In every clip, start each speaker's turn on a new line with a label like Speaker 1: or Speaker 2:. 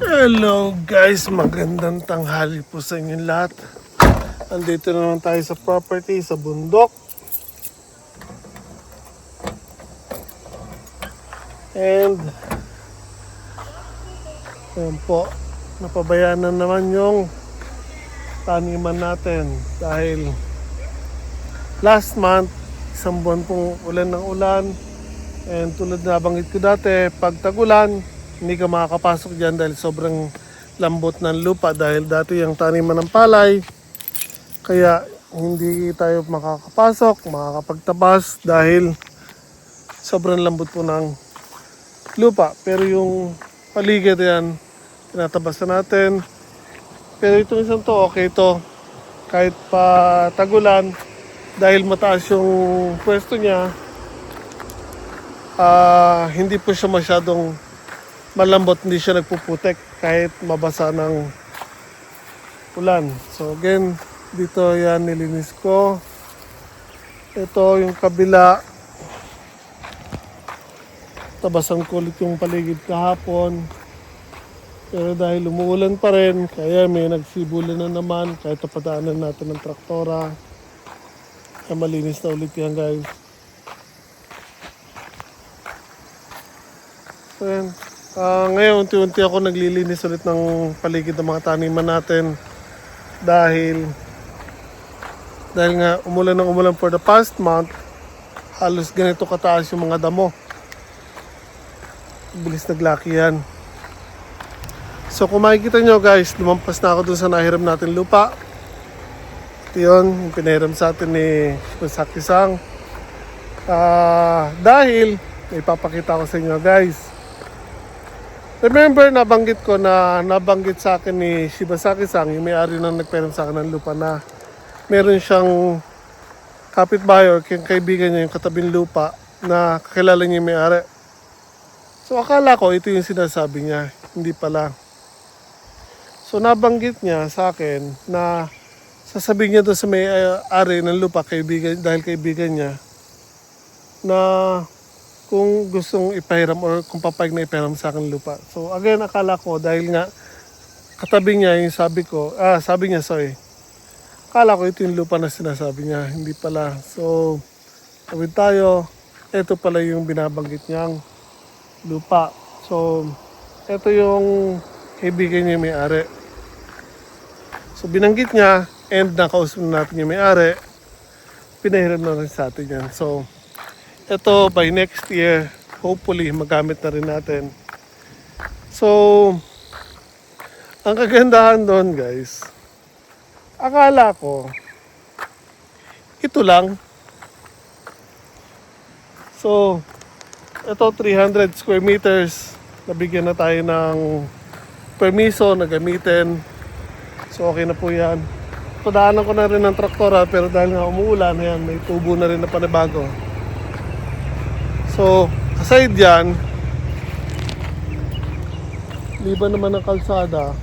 Speaker 1: Hello guys, magandang tanghali po sa inyong lahat. Andito na naman tayo sa property, sa bundok. And ayan po, napabayaan na naman yung taniman natin. Dahil last month, isang buwan pong ulan ng ulan. And tulad na banggit ko dati, pag tag-ulan, hindi ka makakapasok dyan dahil sobrang lambot ng lupa. Dahil dati yung taniman ng palay, kaya hindi tayo makakapasok, makakapagtabas dahil sobrang lambot po ng lupa. Pero yung paligid yan, tinatabasan natin. Pero itong isang to, okay to. Kahit pa tagulan, dahil mataas yung pwesto niya, hindi po siya masyadong malambot, hindi siya nagpuputek kahit mabasa ng ulan. So again, dito yan nilinis ko. Ito yung kabila, tabasan ko ulit yung paligid kahapon. Pero dahil umuulan pa rin, kaya may nagsibulan na naman kahit napadaanan natin ng traktora. Kaya malinis na ulit yan guys. So yan. Ngayon, unti-unti ako naglilinis ulit ng paligid ng mga taniman natin dahil nga umulan ng umulan for the past month, halos ganito kataas yung mga damo. Bilis naglaki yan. So kung makikita nyo guys, lumampas na ako dun sa nahiram natin lupa. Ito yun, yung pinahiram sa atin ni Shibasaki-san. Dahil, may papakita ko sa inyo guys. Remember, nabanggit sa akin ni Shibasaki-san, yung may-ari na nagpairam sa akin ng lupa na meron siyang kapitbahay or kaibigan niya yung katabing lupa na kakilala niya yung may-ari. So akala ko ito yung sinasabi niya, hindi pala. So nabanggit niya sa akin na sasabihin niya doon sa may-ari ng lupa, dahil kaibigan niya, na kung gustong ipahiram or kung papayag na ipahiram sa akin lupa. So again, akala ko dahil nga katabi niya yung sabi niya, akala ko ito yung lupa na sinasabi niya, hindi pala. So tawid tayo, ito pala yung binabanggit niyang lupa. So ito yung kaibigan niya yung may-ari. So binanggit niya and nakausap natin yung may-ari, pinahiram na rin sa atin yan. So ito, by next year, hopefully, magamit na rin natin. So, ang kagandahan doon, guys, akala ko, ito lang. So, ito, 300 square meters. Nabigyan na tayo ng permiso na gamitin. So, okay na po yan. Padaanan ko na rin ng traktora, pero dahil nga umuulan, ayan, may tubo na rin na panibago. So, aside dyan, liban naman ng kalsada,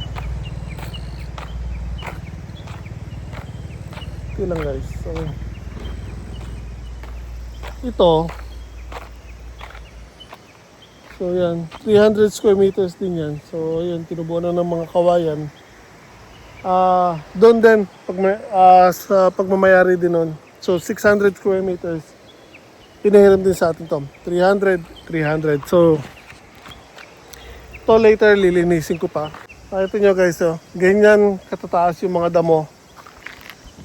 Speaker 1: ito lang guys. So yan, 300 square meters din yan. So yan, tinubuan na ng mga kawayan. Doon din, sa pagmamayari din nun. So 600 square meters. Pinahiram din sa atin to. 300. So, to later lilinisin ko pa. Ito nyo guys, ganyan katataas yung mga damo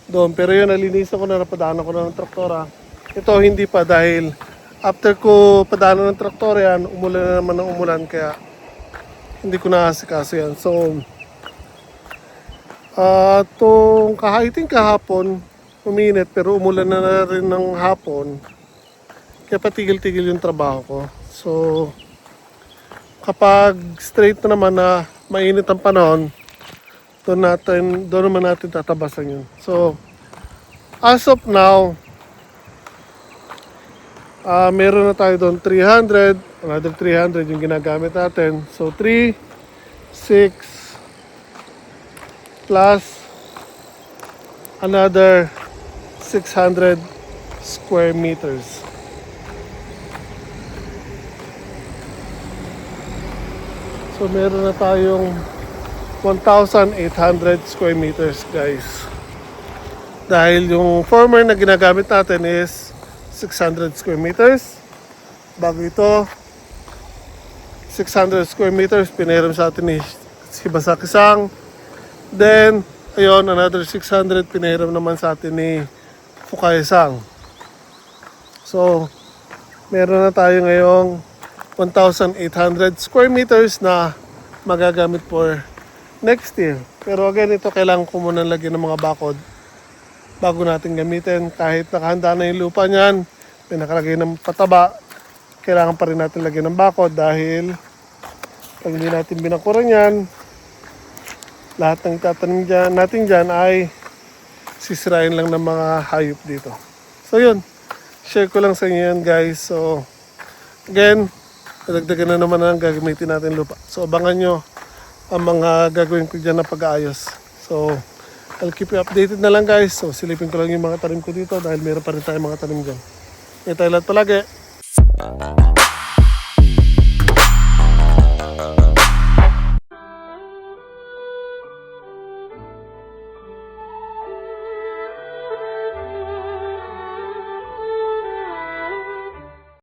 Speaker 1: doon. Pero yun, nalinisan ko na, napadaanan ko na ng traktora. Ito hindi pa dahil after ko padaanan ng traktora yan, umulan na naman ng umulan kaya hindi ko naasikaso yan. So, itong kahapon, uminit pero umulan na rin ng hapon. Kaya patigil-tigil yung trabaho ko. So, kapag straight na naman na mainit ang panahon, doon naman natin tatabasan yun. So, as of now, meron na tayo doon 300, another 300 yung ginagamit natin. So, 3, 6, plus another 600 square meters. So meron na tayong 1,800 square meters guys. Dahil yung former na ginagamit natin is 600 square meters. Bago ito, 600 square meters pinahiram sa atin ni Shibasaki-san. Then, ayun, another 600 pinahiram naman sa atin ni Fukai-san. So, meron na tayo ngayong 1,800 square meters na magagamit for next year. Pero again, ito kailangan ko muna lagyan ng mga bakod bago natin gamitin. Kahit nakahanda na yung lupa niyan, may nakalagay ng pataba, kailangan pa rin natin lagyan ng bakod dahil pag hindi natin binakuran yan, lahat ng itatanim natin dyan ay sisirain lang ng mga hayop dito. So yun, share ko lang sa inyo yan guys. So again, nadagdagan na naman ang gagamitin natin lupa. So abangan nyo ang mga gagawin ko dyan na pag-aayos. So I'll keep you updated na lang guys. So silipin ko lang yung mga tanim ko dito dahil meron pa rin tayong mga tanim dyan. Ingat tayo lahat palagi.